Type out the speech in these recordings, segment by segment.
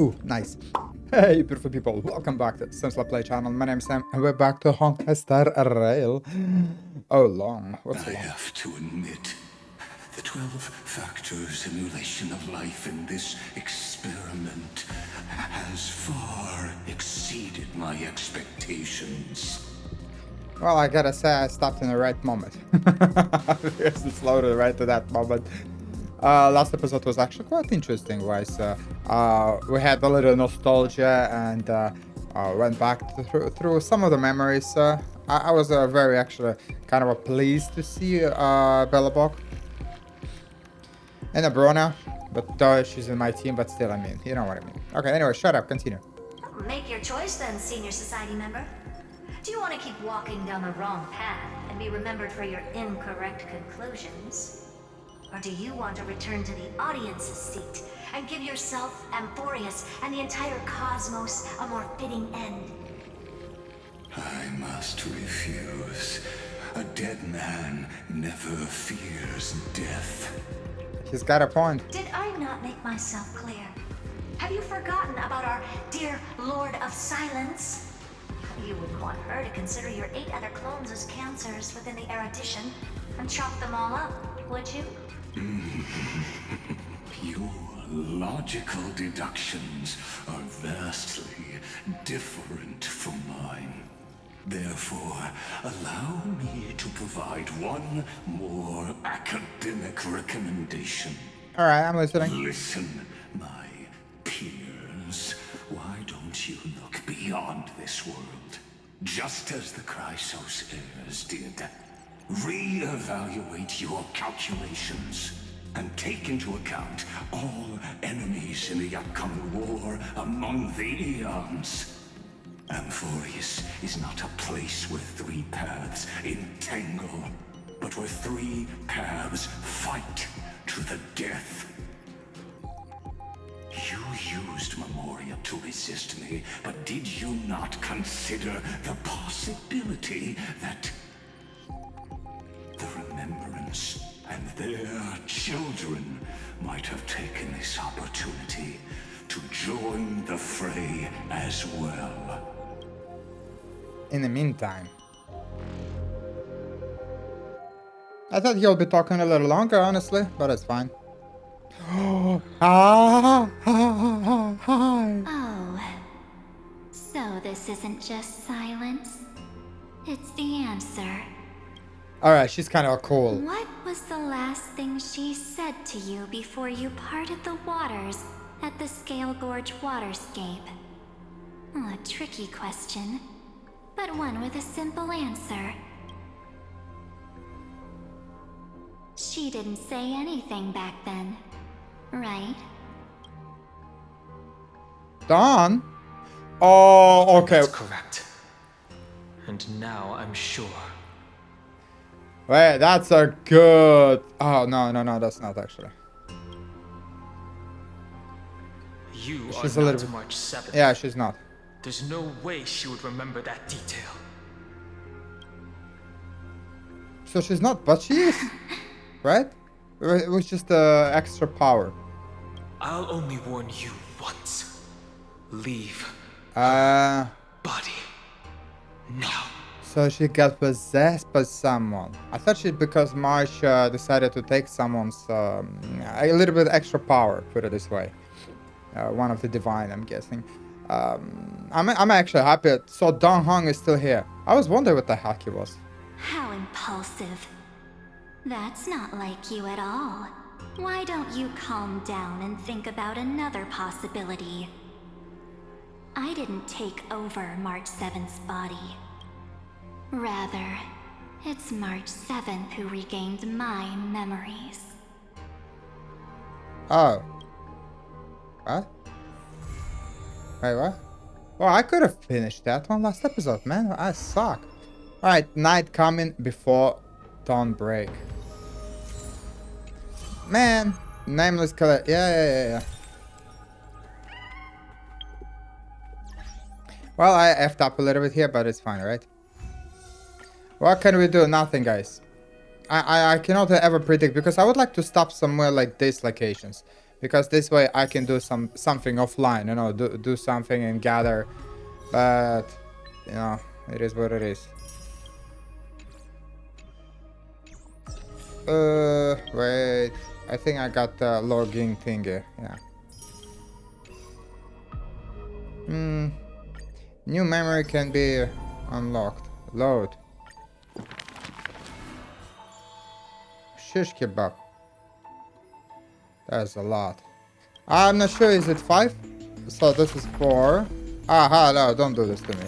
Ooh, nice. Hey, beautiful people. Welcome back to the SamSlamPlay channel. My name is Sam, and we're back to Honkai Star Rail. Oh, long. What's I long? have to admit, the 12-factor simulation of life in this experiment has far exceeded my expectations. Well, I gotta say, I stopped in the right moment. Because it's loaded right to that moment. Last episode was actually quite interesting, guys. We had a little nostalgia and went back through some of the memories. I was very actually kind of pleased to see Bellabog and Abrona, but she's in my team, but still, I mean, you know what I mean. Okay, anyway, shut up, continue. Make your choice then, senior society member. Do you want to keep walking down the wrong path and be remembered for your incorrect conclusions? Or do you want to return to the audience's seat and give yourself, Amphorius, and the entire cosmos a more fitting end? I must refuse. A dead man never fears death. He's got a point. Did I not make myself clear? Have you forgotten about our dear Lord of Silence? You wouldn't want her to consider your 8 other clones as cancers within the erudition and chop them all up, would you? Your logical deductions are vastly different from mine. Therefore, allow me to provide one more academic recommendation. Alright, I'm listening. Listen, my peers. Why don't you look beyond this world? Just as the Chrysos heirs did. Re-evaluate your calculations and take into account all enemies in the upcoming war among the eons. Amphorius is not a place where 3 paths entangle, but where 3 paths fight to the death. You used Memoria to resist me, but did you not consider the possibility that the Remembrance and their children might have taken this opportunity to join the fray as well? In the meantime, I thought he'll be talking a little longer, honestly, but it's fine. Hi. Oh, so this isn't just silence. It's the answer. Alright, she's kind of cool. What was the last thing she said to you before you parted the waters at the Scale Gorge waterscape? A tricky question, but one with a simple answer. She didn't say anything back then, right? Dawn? Oh, okay. That's correct. And now I'm sure. Wait, that's a good... Oh, no, that's not actually. You She's are a not little bit... March 7th. Yeah, she's not. There's no way she would remember that detail. So she's not, but she is. Right? It was just extra power. I'll only warn you once. Leave Uh... body now. So she got possessed by someone. I thought she, because March decided to take someone's a little bit extra power, put it this way. One of the divine, I'm guessing. I'm actually happy. So Dong Hong is still here. I was wondering what the heck he was. How impulsive. That's not like you at all. Why don't you calm down and think about another possibility? I didn't take over March 7th's body. Rather, it's March 7th who regained my memories. Oh. What? Wait, what? Well, I could have finished that one last episode, man. I suck. Alright, night coming before dawn break. Man, nameless color. Yeah. Well, I effed up a little bit here, but it's fine, right? What can we do? Nothing, guys. I cannot ever predict, because I would like to stop somewhere like these locations. because this way I can do something offline, you know, do something and gather. But you know, it is what it is. Wait. I think I got the logging thingy. Yeah. New memory can be unlocked. Load. Shish kebab. That's a lot. I'm not sure. Is it 5? So this is 4. Aha, no, don't do this to me.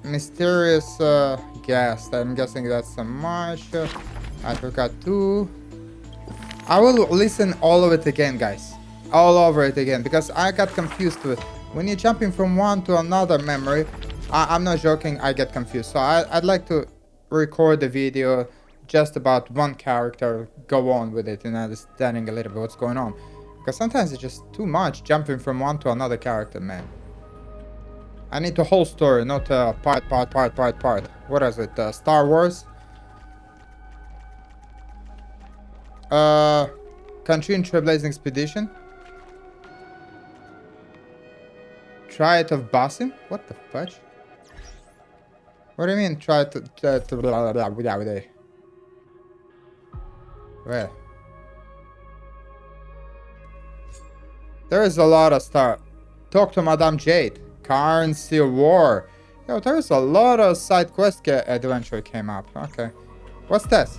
Mysterious guest. I'm guessing that's a much. I forgot 2. I will listen all of it again, guys. All over it again, because I got confused with when you're jumping from one to another memory. I'm not joking, I get confused. So I'd like to record the video just about one character, go on with it and understanding a little bit what's going on. Because sometimes it's just too much jumping from one to another character, man. I need the whole story, not part. What is it? Star Wars? Country in Trailblazer Expedition? Try it of Basim? What the fudge? What do you mean try to blah, blah, blah, blah. Where? There is a lot of stuff. Talk to Madame Jade. Currency War. Yo, there's a lot of side quest adventure came up. Okay. What's this?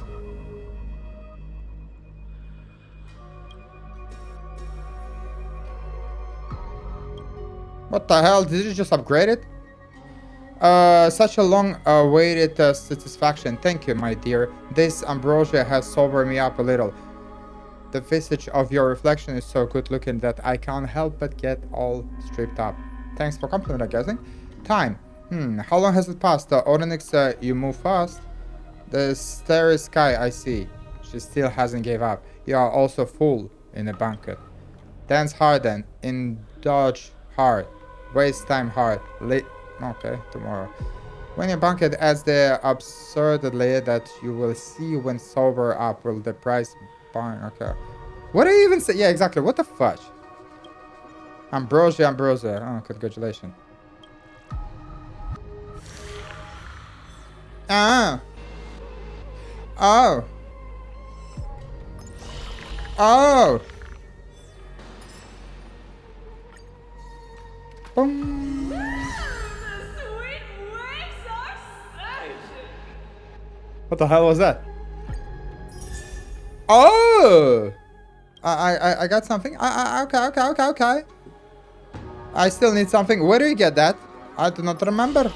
What the hell? Did you just upgrade it? Such a long-awaited satisfaction. Thank you, my dear. This ambrosia has sobered me up a little. The visage of your reflection is so good looking that I can't help but get all stripped up. Thanks for compliment, I'm guessing. Time. How long has it passed? Onyx, you move fast. The starry sky, I see. She still hasn't gave up. You are also full in a banquet. Dance hard then. Indulge hard. Waste time hard. Okay, tomorrow. When your banquet adds the absurdly that you will see when sober up, will the price buy? Okay. What do you even say? Yeah, exactly. What the fudge? Ambrosia. Oh, congratulations. Ah. Oh. Oh. Boom. What the hell was that? Oh! I got something. Okay. I still need something. Where do you get that? I do not remember.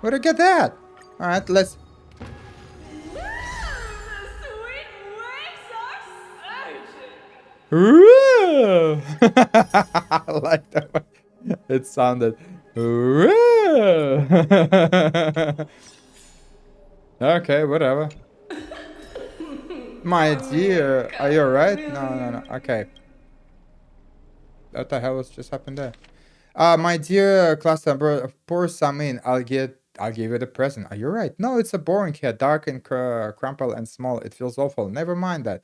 Where do you get that? Alright, let's... Ooh! I like that way it sounded. Ooh! Okay, whatever. My dear, are you alright? No. Okay. What the hell was just happened there? My dear class member, pour some in. I'll give you the present. Are you right? No, it's a boring here, dark and crumpled and small. It feels awful. Never mind that.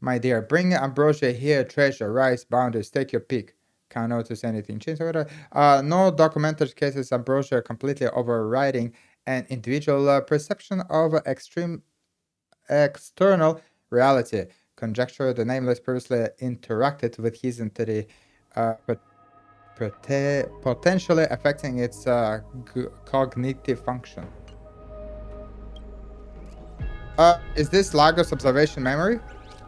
My dear, bring ambrosia here, treasure, rice, boundaries. Take your pick. Can't notice anything change or whatever. No documented cases ambrosia completely overriding an individual perception of extreme external reality. Conjecture the nameless previously interacted with his entity, but potentially affecting its cognitive function. Is this Lagos observation memory?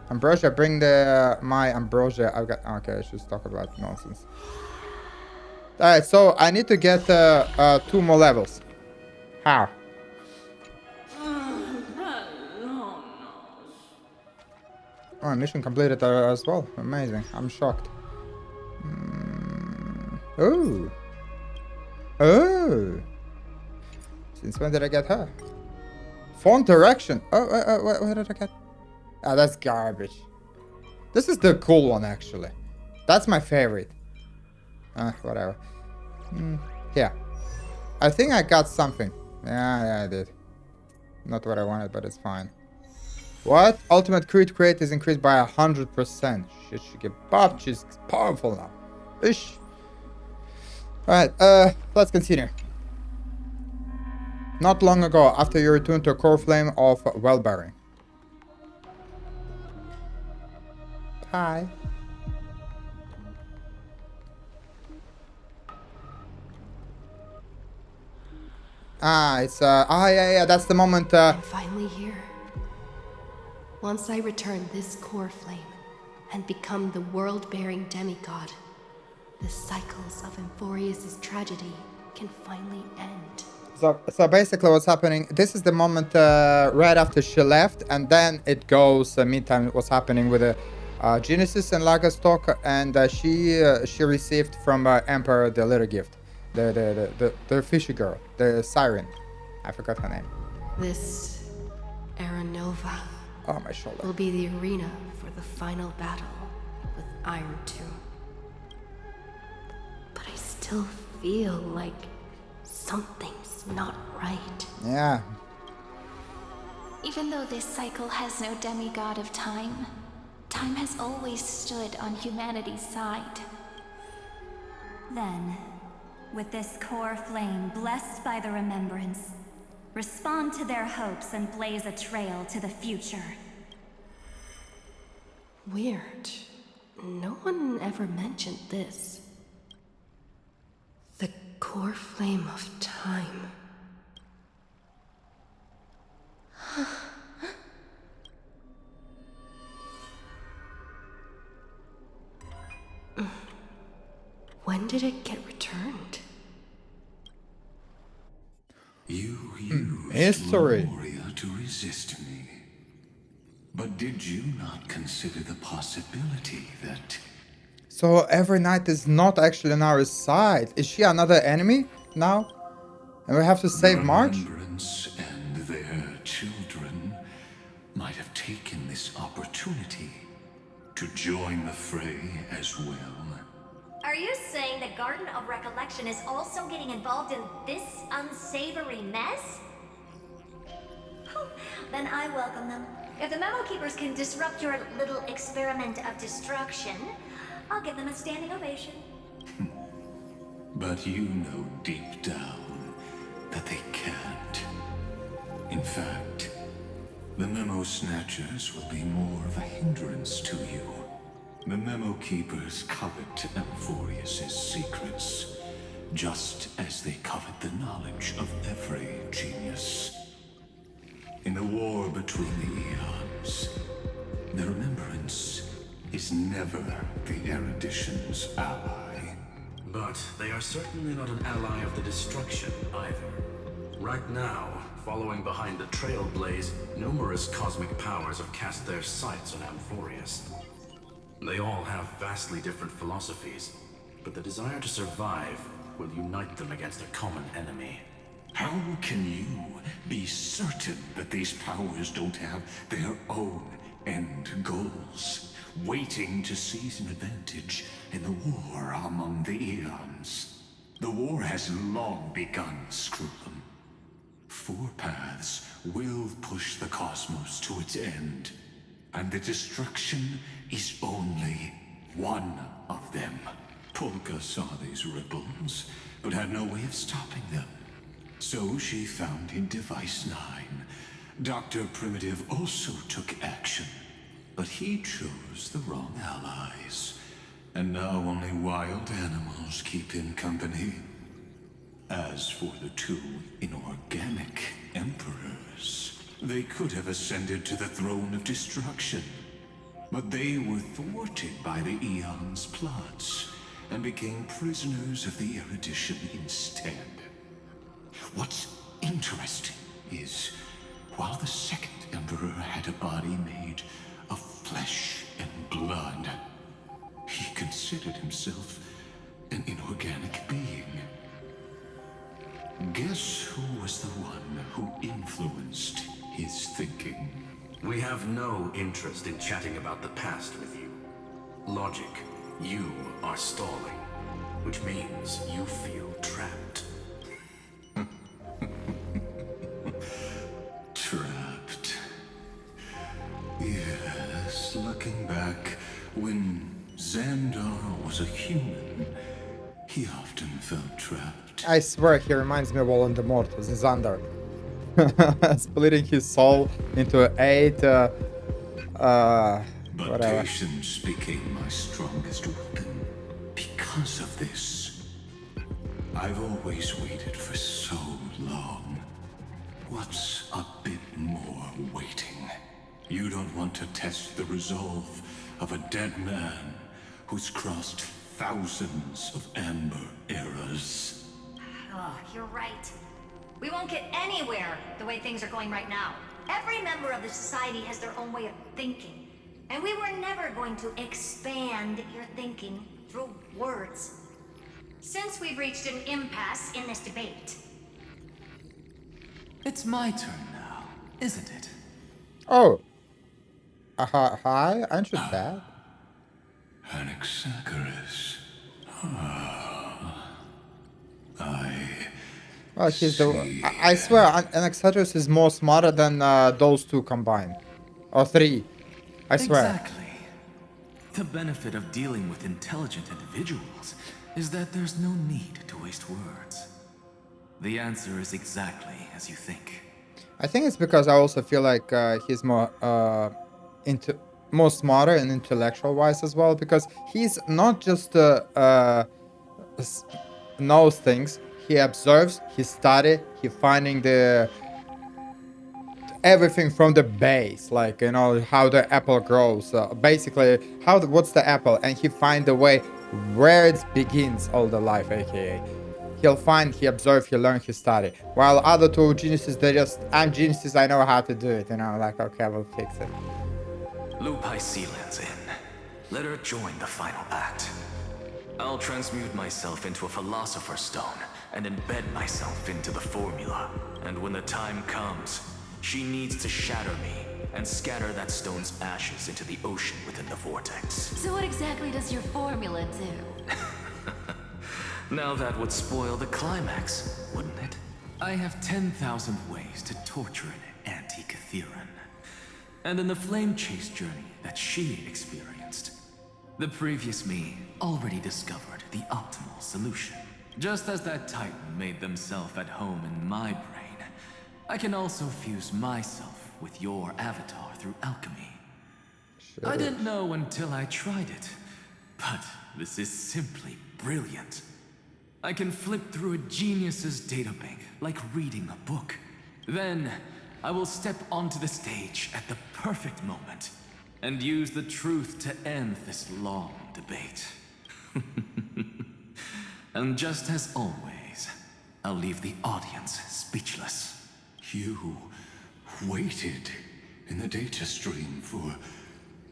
Ambrosia, bring my ambrosia. I've got... Okay, I should talk about nonsense. Alright, so I need to get 2 more levels. How? Oh, mission completed as well. Amazing. I'm shocked. Oh. Since when did I get her? Font direction. What did I get? Ah, that's garbage. This is the cool one, actually. That's my favorite. Whatever. Yeah. I think I got something. Yeah, I did. Not what I wanted, but it's fine. What? Ultimate crit rate is increased by 100%. Shit, she get buffed. She's powerful now. Ish. Alright, let's continue. Not long ago, after you returned to a core flame of well-bearing. Hi. It's yeah, that's the moment. I'm finally here. Once I return this core flame and become the world-bearing demigod, the cycles of Amphorius' tragedy can finally end. So basically what's happening, this is the moment right after she left, and then it goes, meantime, what's happening with Genesis and Lagastock, and she received from Emperor the little gift. The fishy girl, the siren. I forgot her name. This Aranova Oh, my shoulder. will be the arena for the final battle with Iron 2. But I still feel like something's not right. Yeah. Even though this cycle has no demigod of time, time has always stood on humanity's side. Then, with this core flame blessed by the remembrance, respond to their hopes and blaze a trail to the future. Weird. No one ever mentioned this. The core flame of time. When did it get returned? You used History. Memoria to resist me. But did you not consider the possibility that... So every knight is not actually on our side. Is she another enemy now? And we have to save March? Remembrance and their children might have taken this opportunity to join the fray as well. Are you saying the Garden of Recollection is also getting involved in this unsavory mess? Then I welcome them. If the Memo Keepers can disrupt your little experiment of destruction, I'll give them a standing ovation. But you know deep down that they can't. In fact, the Memo Snatchers will be more of a hindrance to you. The Memo Keepers covet Amphorius' secrets, just as they covet the knowledge of every genius. In the war between the eons, the Remembrance is never the Erudition's ally. But they are certainly not an ally of the destruction either. Right now, following behind the Trailblazer, numerous cosmic powers have cast their sights on Amphorius. They all have vastly different philosophies, but the desire to survive will unite them against a common enemy. How can you be certain that these powers don't have their own end goals, waiting to seize an advantage in the war among the eons? The war has long begun, Screw'em. Four paths will push the cosmos to its end, and the destruction is only one of them. Polka saw these ripples, but had no way of stopping them. So she founded Device 9. Dr. Primitive also took action, but he chose the wrong allies. And now only wild animals keep him company. As for the two inorganic emperors, they could have ascended to the throne of destruction. But they were thwarted by the Eon's plots, and became prisoners of the Erudition instead. What's interesting is, while the second Emperor had a body made of flesh and blood, he considered himself an inorganic being. Guess who was the one who influenced his thinking? We have no interest in chatting about the past with you. Logic, you are stalling, which means you feel trapped. Trapped. Looking back, when Xandar was a human, he often felt trapped. I swear he reminds me of Voldemort, Xander. Splitting his soul into 8, But whatever. patience became my strongest weapon. Because of this, I've always waited for so long. What's a bit more waiting? You don't want to test the resolve of a dead man who's crossed thousands of amber eras. Oh, you're right. We won't get anywhere the way things are going right now. Every member of the society has their own way of thinking. And we were never going to expand your thinking through words. Since we've reached an impasse in this debate. It's my turn now, isn't it? Oh. Hi, aren't you bad? Anaxagoras. Well, he's the. I swear, Anaxagoras is more smarter than those two combined. Or 3. I swear. Exactly. The benefit of dealing with intelligent individuals is that there's no need to waste words. The answer is exactly as you think. I think it's because I also feel like he's more more smarter and intellectual wise as well, because he's not just knows things. He observes, he study, he finding the everything from the base, like, you know, how the apple grows, basically what's the apple, and he find the way where it begins all the life, aka he'll find, he observe, he learn, he study, while other two geniuses, they just, I'm geniuses, I know how to do it, you know, like, okay, we'll fix it. Lupai Sealand's in. Let her join the final act. I'll transmute myself into a Philosopher's Stone and embed myself into the formula. And when the time comes, she needs to shatter me and scatter that stone's ashes into the ocean within the vortex. So what exactly does your formula do? Now that would spoil the climax, wouldn't it? I have 10,000 ways to torture an anti-Catheran. And in the flame chase journey that she experienced, the previous me already discovered the optimal solution. Just as that Titan made themselves at home in my brain, I can also fuse myself with your avatar through alchemy. Sure. I didn't know until I tried it, but this is simply brilliant. I can flip through a genius's databank like reading a book. Then, I will step onto the stage at the perfect moment and use the truth to end this long debate. And just as always, I'll leave the audience speechless. You waited in the data stream for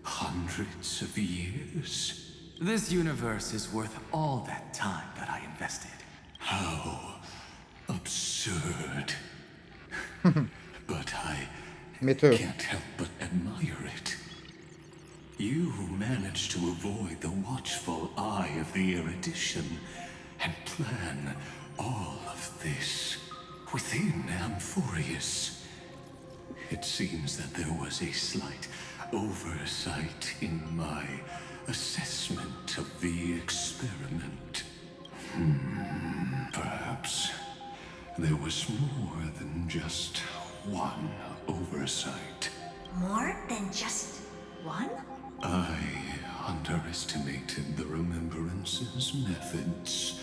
hundreds of years? This universe is worth all that time that I invested. How absurd. But Me too. can't help but admire it. You managed to avoid the watchful eye of the erudition and plan all of this within Amphorius. It seems that there was a slight oversight in my assessment of the experiment. Perhaps there was more than just one oversight. More than just one? I underestimated the Remembrance's methods.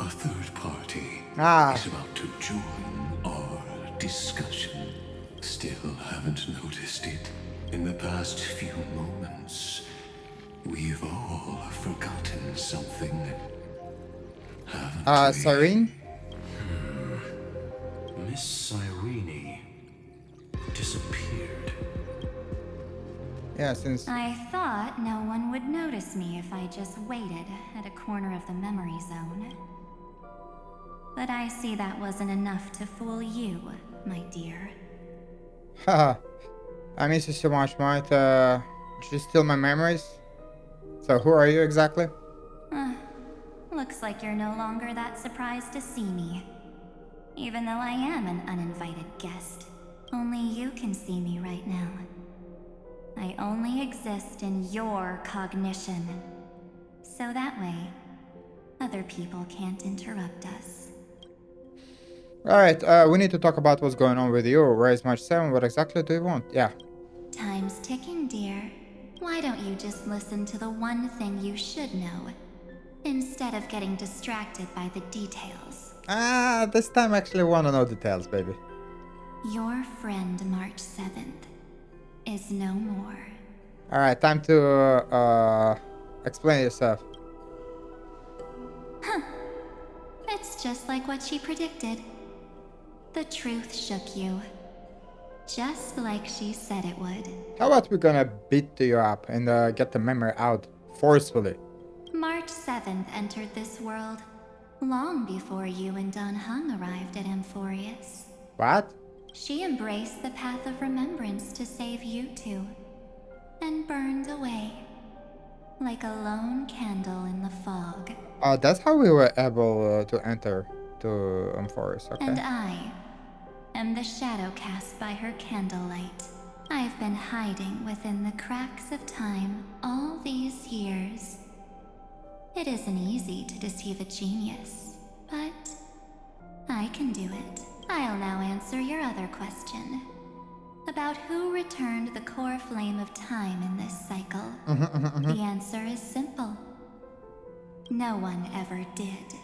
A third party is about to join our discussion. Still haven't noticed it. In the past few moments, we've all forgotten something. Haven't we? Cyrene? Miss Cyrene disappeared. Yeah, since I thought no one would notice me if I just waited at a corner of the memory zone. But I see that wasn't enough to fool you, my dear. haha, I miss you so much, mate. Did you steal my memories? So who are you exactly? Looks like you're no longer that surprised to see me. Even though I am an uninvited guest. Only you can see me right now. I only exist in your cognition. So that way, other people can't interrupt us. Alright, we need to talk about what's going on with you. Where is March 7? What exactly do you want? Yeah. Time's ticking, dear. Why don't you just listen to the one thing you should know, instead of getting distracted by the details? This time I actually want to know details, baby. Your friend March 7th is no more. Alright, time to explain yourself. It's just like what she predicted. The truth shook you. Just like she said it would. How about we're gonna beat you up and get the memory out forcefully? March 7th entered this world long before you and Don Hung arrived at Amphorius. What? She embraced the path of remembrance to save you two, and burned away like a lone candle in the fog. Oh, that's how we were able to enter to Forest, okay. And I am the shadow cast by her candlelight. I've been hiding within the cracks of time all these years. It isn't easy to deceive a genius, but I can do it. I'll now answer your other question about who returned the core flame of time in this cycle. The answer is simple. No one ever did.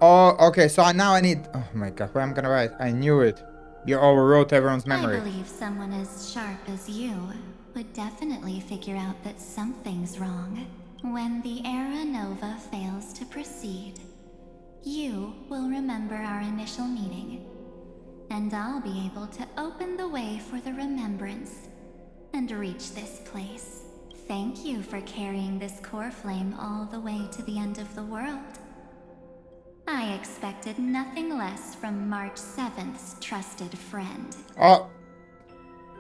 Okay, so now I need... Oh my god, what am I gonna write? I knew it. You overwrote everyone's memory. I believe someone as sharp as you would definitely figure out that something's wrong. When the Era Nova fails to proceed, you will remember our initial meeting, and I'll be able to open the way for the remembrance and reach this place. Thank you for carrying this core flame all the way to the end of the world. I expected nothing less from March 7th's trusted friend. Oh,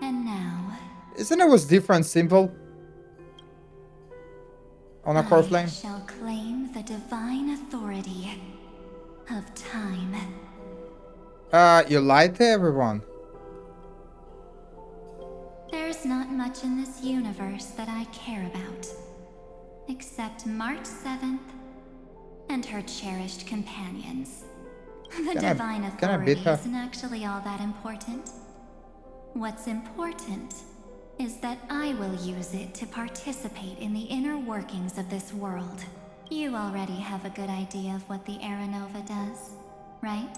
And now... isn't it was different symbol on a core flame? I shall claim the divine authority of time. You lied to everyone. There's not much in this universe that I care about, except March 7th and her cherished companions. The divine authority isn't actually all that important. What's important is that I will use it to participate in the inner workings of this world. You already have a good idea of what the Era Nova does, right?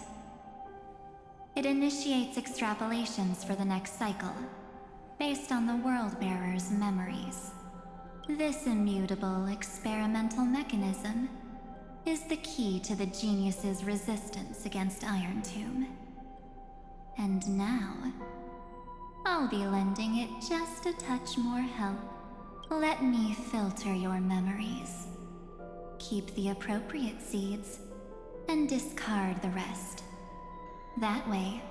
It initiates extrapolations for the next cycle, based on the World Bearer's memories. This immutable experimental mechanism is the key to the genius's resistance against Iron Tomb. And now, I'll be lending it just a touch more help. Let me filter your memories. Keep the appropriate seeds, and discard the rest. That way,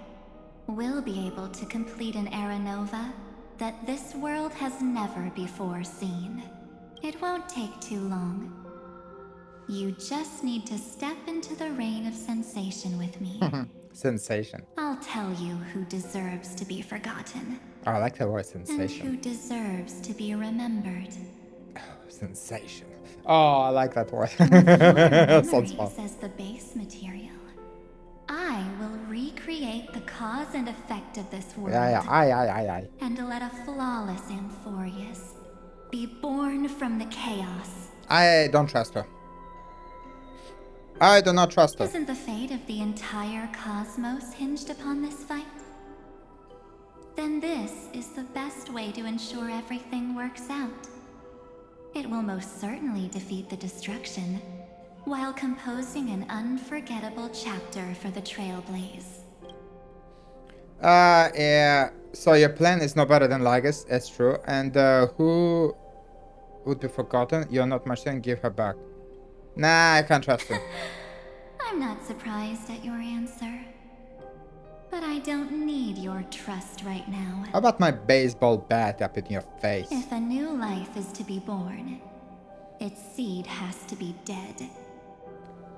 we'll be able to complete an Era Nova that this world has never before seen. It won't take too long. You just need to step into the reign of sensation with me. Sensation. I'll tell you who deserves to be forgotten. Oh, I like the word And sensation. who deserves to be remembered. Sensation. Oh, I like that word. Your Sounds memories fun. as the base material. I will recreate the cause and effect of this world. Yeah. Aye. And let a flawless Amphorius be born from the chaos. I don't trust her. I do not trust her. Isn't the fate of the entire cosmos hinged upon this fight? Then this is the best way to ensure everything works out. It will most certainly defeat the destruction, while composing an unforgettable chapter for the Trailblaze. Yeah. So your plan is no better than Lygus, that's true. And who would be forgotten? You're not Martian, give her back. Nah, I can't trust her. I'm not surprised at your answer. But I don't need your trust right now. How about my baseball bat up in your face? If a new life is to be born, its seed has to be dead.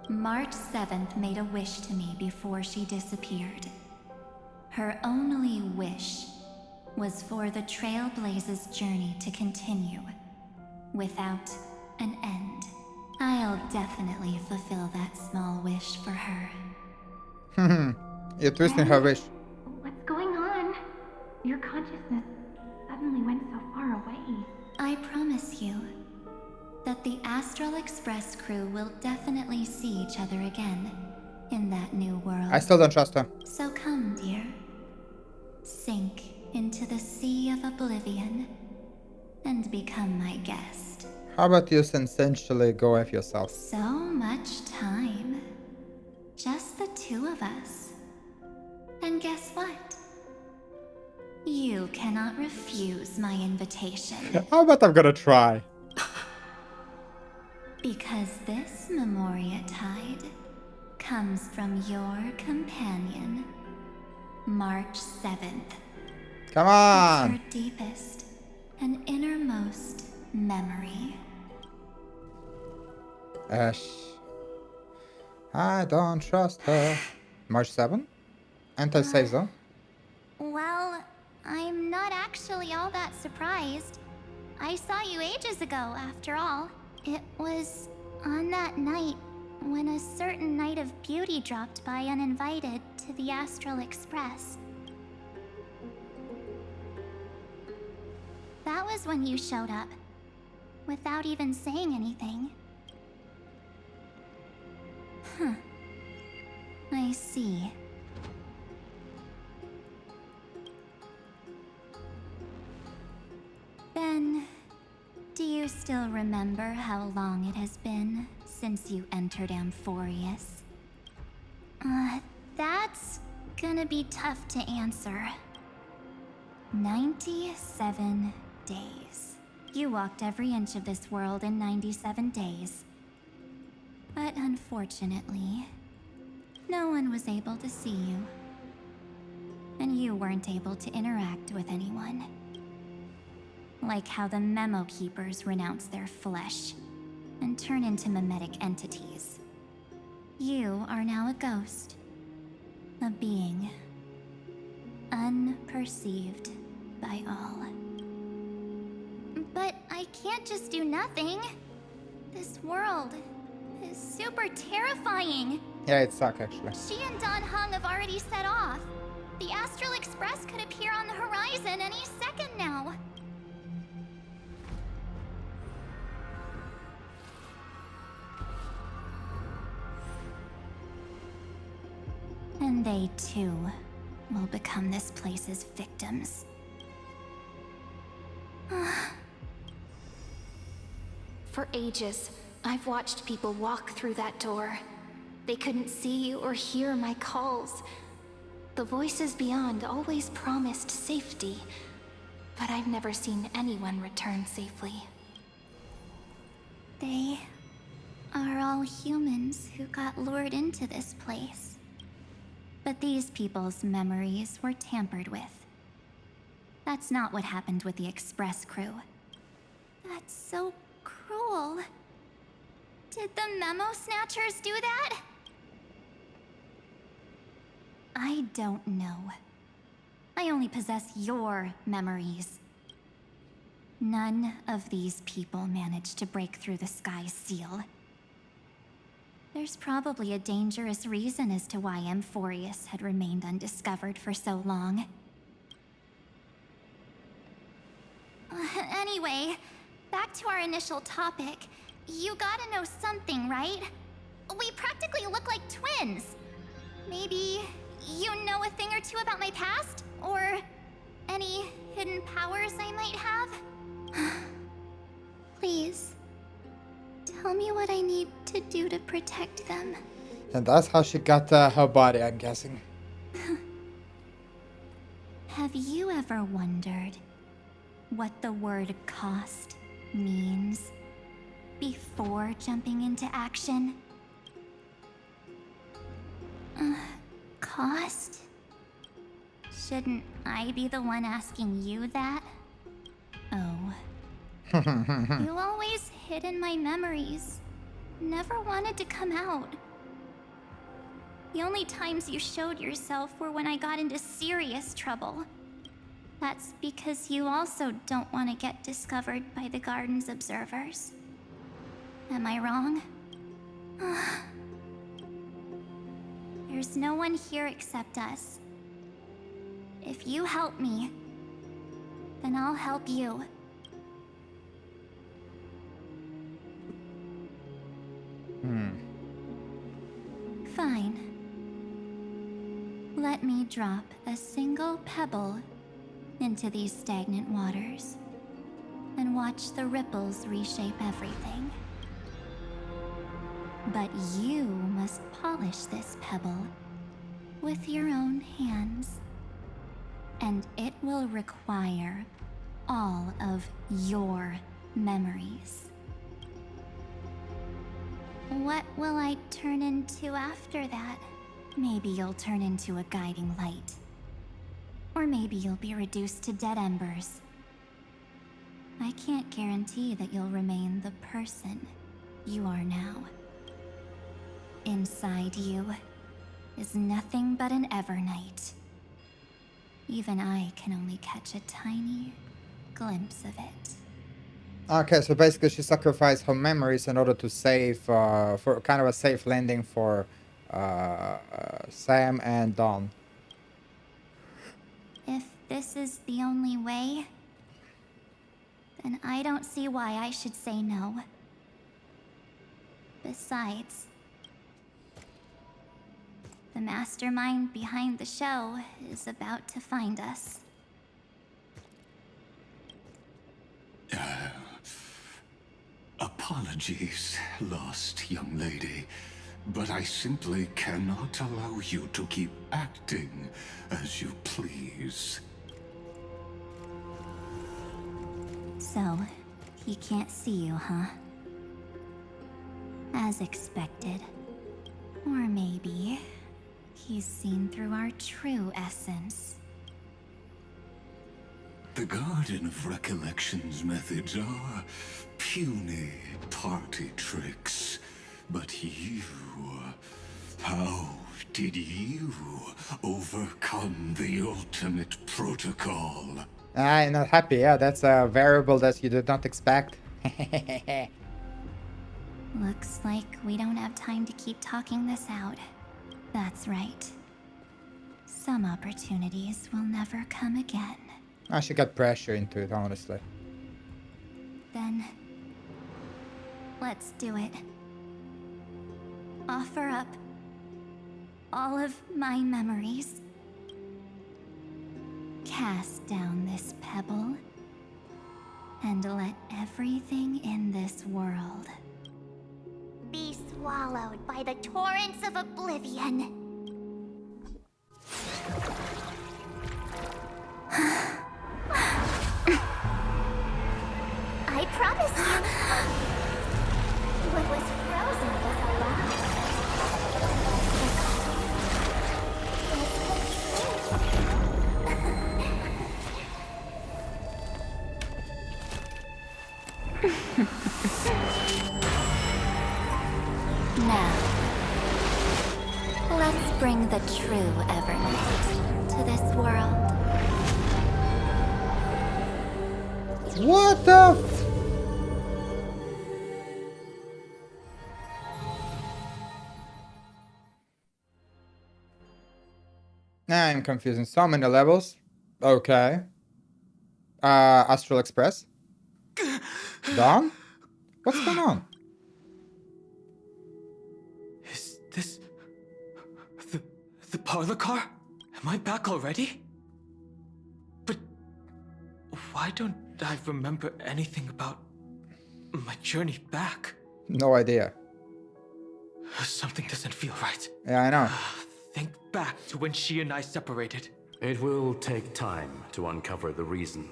March 7th made a wish to me before she disappeared. Her only wish was for the Trailblazer's journey to continue without an end. I'll definitely fulfill that small wish for her. You're twisting her wish. What's going on? Your consciousness suddenly went so far away. I promise you that the Astral Express crew will definitely see each other again in that new world. I still don't trust her. So come, dear. Sink into the sea of oblivion and become my guest. How about you essentially go F yourself? So much time. Just the two of us. And guess what? You cannot refuse my invitation. How about I'm gonna try? Because this Memoria Tide comes from your companion, March 7th. Come on! Her deepest and innermost memory. Ash. I don't trust her. March 7? Anti-save zone? Well, I'm not actually all that surprised. I saw you ages ago, after all. It was on that night when a certain Knight of Beauty dropped by uninvited to the Astral Express. That was when you showed up, without even saying anything. Huh. I see. Then, do you still remember how long it has been since you entered Amphorius? That's gonna be tough to answer. 97 days. You walked every inch of this world in 97 days. But unfortunately, no one was able to see you. And you weren't able to interact with anyone. Like how the Memo Keepers renounce their flesh and turn into mimetic entities. You are now a ghost. A being. Unperceived by all. But I can't just do nothing. This world is super terrifying. Yeah, it sucks actually. She and Don Hung have already set off. The Astral Express could appear on the horizon any second now. And they too will become this place's victims. For ages, I've watched people walk through that door. They couldn't see or hear my calls. The voices beyond always promised safety, but I've never seen anyone return safely. They are all humans who got lured into this place. But these people's memories were tampered with. That's not what happened with the Express crew. That's so cruel. Did the Memo Snatchers do that? I don't know. I only possess your memories. None of these people managed to break through the sky's seal. There's probably a dangerous reason as to why Amphorius had remained undiscovered for so long. Anyway, back to our initial topic. You gotta know something, right? We practically look like twins. Maybe you know a thing or two about my past? Or any hidden powers I might have? Please, tell me what I need to do to protect them. And that's how she got her body, I'm guessing. Have you ever wondered what the word cost means before jumping into action? Cost? Shouldn't I be the one asking you that? Oh. You always hid in my memories. Never wanted to come out. The only times you showed yourself were when I got into serious trouble. That's because you also don't want to get discovered by the garden's observers. Am I wrong? There's no one here except us. If you help me, then I'll help you. Fine. Let me drop a single pebble into these stagnant waters and watch the ripples reshape everything. But you must polish this pebble with your own hands. And it will require all of your memories. What will I turn into after that? Maybe you'll turn into a guiding light. Or maybe you'll be reduced to dead embers. I can't guarantee that you'll remain the person you are now. Inside you is nothing but an Evernight. Even I can only catch a tiny glimpse of it. Okay, so basically she sacrificed her memories in order to save, for kind of a safe landing for Sam and Dawn. If this is the only way, then I don't see why I should say no. Besides, the mastermind behind the show is about to find us. Apologies, lost young lady, but I simply cannot allow you to keep acting as you please. So, he can't see you, huh? As expected. Or maybe he's seen through our true essence. The Garden of Recollection's methods are puny party tricks. But you... how did you overcome the ultimate protocol? I'm not happy, yeah, that's a variable that you did not expect. Looks like we don't have time to keep talking this out. That's right. Some opportunities will never come again. I should get pressure into it, honestly. Then, let's do it. Offer up all of my memories. Cast down this pebble and let everything in this world Be swallowed by the torrents of oblivion. I promise you, what was frozen was alive. Now, let's bring the true Evernight to this world. What the I'm confusing so many levels. Okay. Astral Express. Dawn? What's going on? Is this... the parlor car? Am I back already? But... why don't I remember anything about my journey back? No idea. Something doesn't feel right. Yeah, I know. Think back to when she and I separated. It will take time to uncover the reason.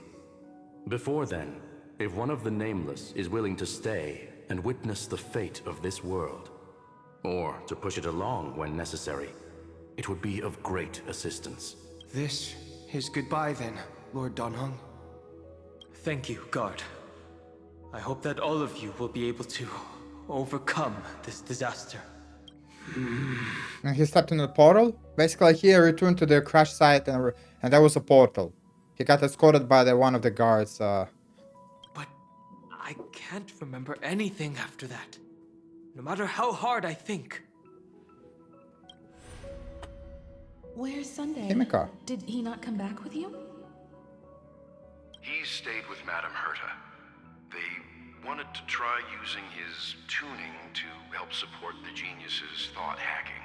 Before then, if one of the Nameless is willing to stay and witness the fate of this world, or to push it along when necessary, it would be of great assistance. This is goodbye then, Lord Donhung. Thank you, Guard. I hope that all of you will be able to overcome this disaster. And he stepped into the portal. Basically, he returned to the crash site, and there was a portal. He got escorted by one of the guards. But I can't remember anything after that. No matter how hard I think. Where's Sunday? Himiko. Did he not come back with you? He stayed with Madame Herta. They wanted to try using his tuning to help support the genius's thought hacking.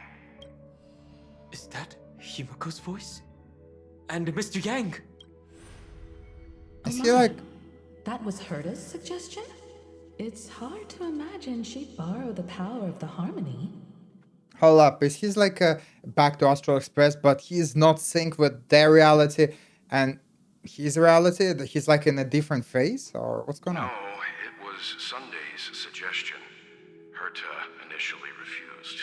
Is that Himiko's voice? And Mr. Yang? I see, like... That was Herta's suggestion? It's hard to imagine she'd borrow the power of the harmony. Hold up, is he's like back to Astral Express, but he's not synced with their reality and his reality? He's like in a different phase, or what's going on? No, it was Sunday's suggestion. Herta initially refused.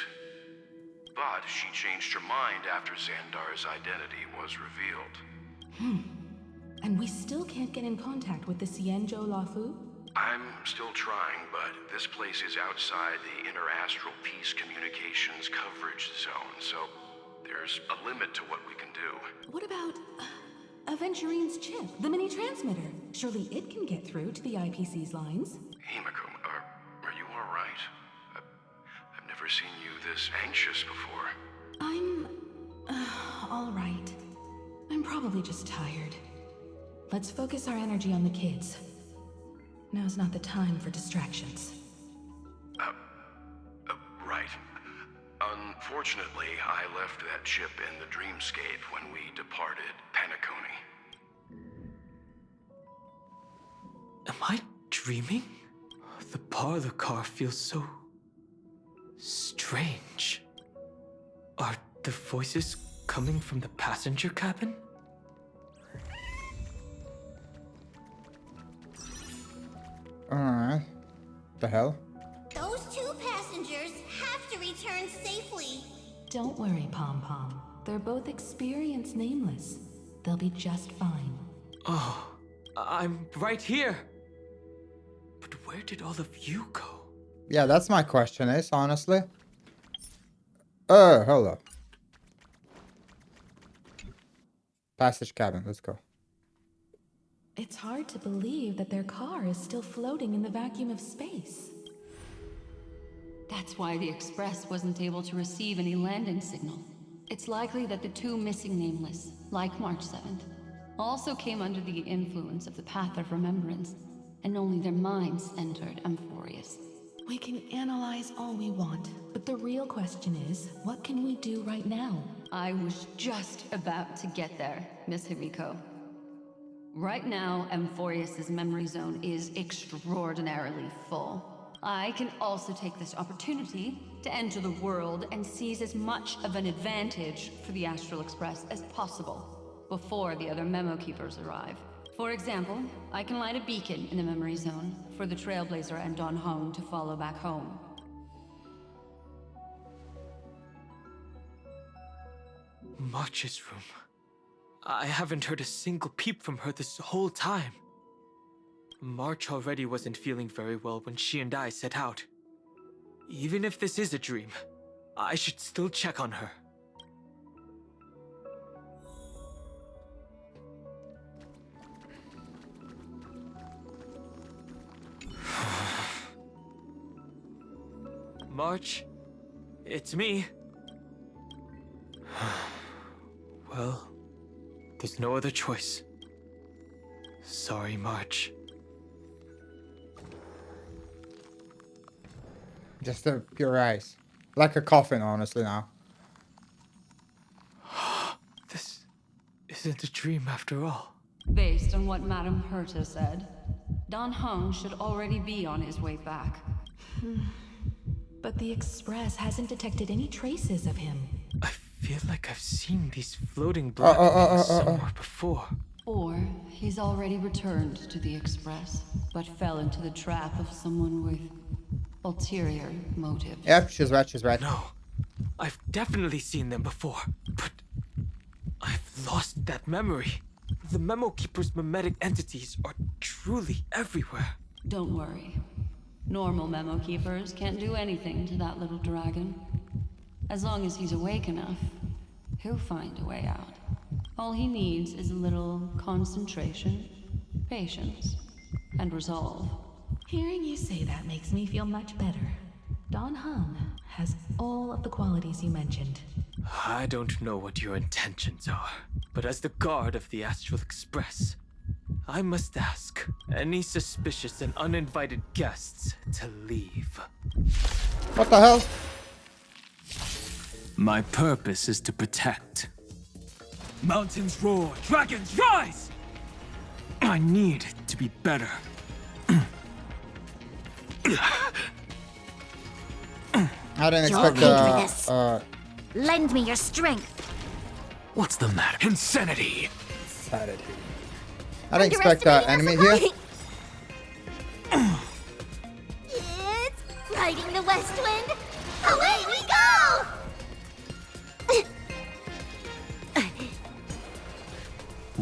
But she changed her mind after Xandar's identity was revealed. And we still can't get in contact with the Xianzhou Lafu? I'm still trying, but this place is outside the interastral peace communications coverage zone, so there's a limit to what we can do. What about Aventurine's chip, the mini-transmitter? Surely it can get through to the IPC's lines. Himiko, are you all right? I've never seen you this anxious before. I'm... all right. I'm probably just tired. Let's focus our energy on the kids. Now's not the time for distractions. Right. Unfortunately, I left that chip in the dreamscape when we departed Penacony. Am I dreaming? The parlor car feels so... strange. Are the voices coming from the passenger cabin? Alright. The hell? Those two passengers have to return safely. Don't worry, Pom Pom. They're both experienced nameless. They'll be just fine. Oh, I'm right here. But where did all of you go? Yeah, that's my question is, honestly. Oh, hold up. Passage cabin, let's go. It's hard to believe that their car is still floating in the vacuum of space. That's why the Express wasn't able to receive any landing signal. It's likely that the two missing nameless, like March 7th, also came under the influence of the Path of Remembrance, and only their minds entered Amphorius. We can analyze all we want, but the real question is, what can we do right now? I was just about to get there, Miss Himiko. Right now, Amphorius' memory zone is extraordinarily full. I can also take this opportunity to enter the world and seize as much of an advantage for the Astral Express as possible before the other memo keepers arrive. For example, I can light a beacon in the memory zone for the Trailblazer and Don Hong to follow back home. March's room. I haven't heard a single peep from her this whole time. March already wasn't feeling very well when she and I set out. Even if this is a dream, I should still check on her. March, it's me. Well, there's no other choice. Sorry, March. Just the pure ice. Like a coffin, honestly, now. This isn't a dream after all. Based on what Madame Herta said, Don Hong should already be on his way back. But the Express hasn't detected any traces of him. I feel like I've seen these floating black things somewhere before. Or he's already returned to the Express, but fell into the trap of someone with ulterior motives. Yep, she's right, she's right. No, I've definitely seen them before, but I've lost that memory. The Memo Keeper's mimetic entities are truly everywhere. Don't worry. Normal Memo Keepers can't do anything to that little dragon. As long as he's awake enough, he'll find a way out. All he needs is a little concentration, patience, and resolve. Hearing you say that makes me feel much better. Don Hung has all of the qualities you mentioned. I don't know what your intentions are, but as the guard of the Astral Express, I must ask any suspicious and uninvited guests to leave. What the hell? My purpose is to protect. Mountains roar, dragons rise! I need to be better. I didn't You're expect paid for this. Lend me your strength. What's the matter? Insanity! Insanity. I didn't expect enemy here. It's riding the west wind. Away we go!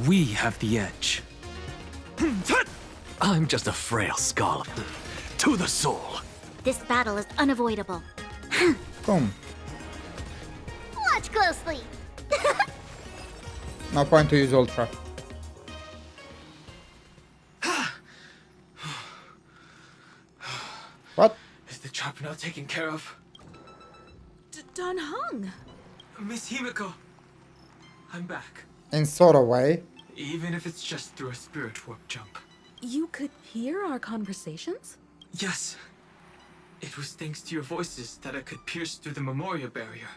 We have the edge. I'm just a frail skull. To the soul. This battle is unavoidable. Boom. Watch closely. No point to use Ultra. What? Is the trap now taken care of? Don Hung! Miss Himiko, I'm back. In sort of way. Even if it's just through a spirit warp jump. You could hear our conversations? Yes. It was thanks to your voices that I could pierce through the memorial barrier.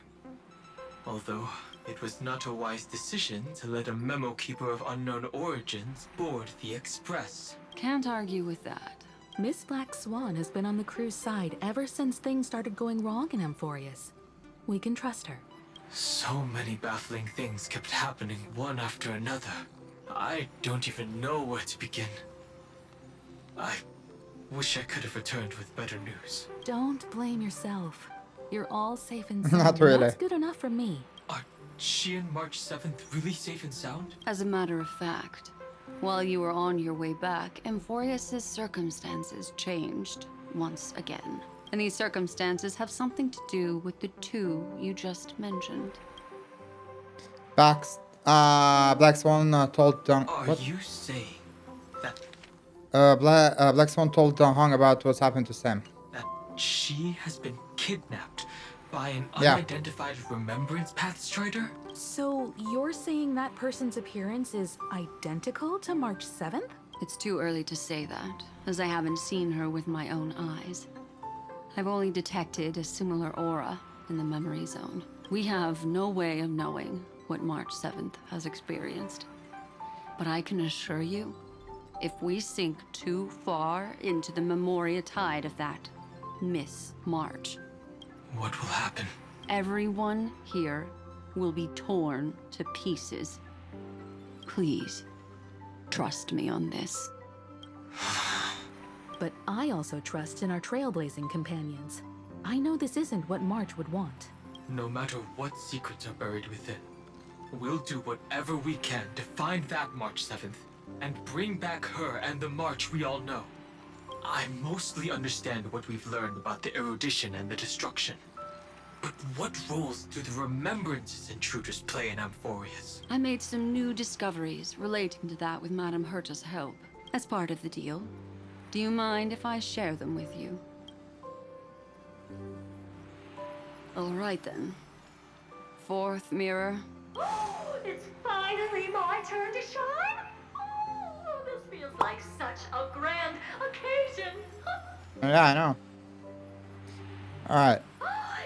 Although, it was not a wise decision to let a memo keeper of unknown origins board the Express. Can't argue with that. Miss Black Swan has been on the crew's side ever since things started going wrong in Amphorius. We can trust her. So many baffling things kept happening one after another. I don't even know where to begin. I wish I could have returned with better news. Don't blame yourself. You're all safe and sound. Not really. That's good enough for me. Are she and March 7th really safe and sound? As a matter of fact, while you were on your way back, Amphorius' circumstances changed once again. And these circumstances have something to do with the two you just mentioned. Black Swan told Don. Are What? you saying that Black Swan told Don Hung about what's happened to Sam. she has been kidnapped by an Yeah. unidentified remembrance path strider? So you're saying that person's appearance is identical to March 7th? It's too early to say that, as I haven't seen her with my own eyes. I've only detected a similar aura in the memory zone. We have no way of knowing what March 7th has experienced. But I can assure you, if we sink too far into the Memoria tide of that Miss March, What will happen? everyone here will be torn to pieces. Please, trust me on this. But I also trust in our trailblazing companions. I know this isn't what March would want. No matter what secrets are buried within, we'll do whatever we can to find that March 7th and bring back her and the March we all know. I mostly understand what we've learned about the erudition and the destruction. But what roles do the remembrances intruders play in Amphorius? I made some new discoveries relating to that with Madame Herta's help, as part of the deal. Do you mind if I share them with you? All right then. Fourth mirror. It's finally my turn to shine. Oh, this feels like such a grand occasion. Yeah, I know. Alright.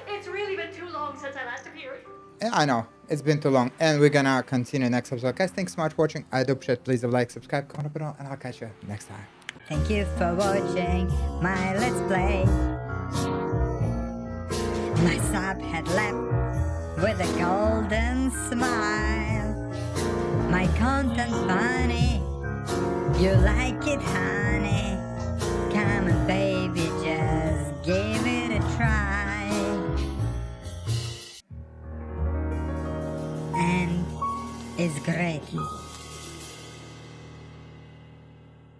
It's really been too long since I last appeared. Yeah, I know. It's been too long. And we're gonna continue next episode. Guys, thanks so much for watching. I do appreciate it. Please leave a like, subscribe, comment below, and I'll catch you next time. Thank you for watching my Let's Play. My sub had left with a golden smile. My content funny, you like it honey. Come on baby, just give it a try. And it's great.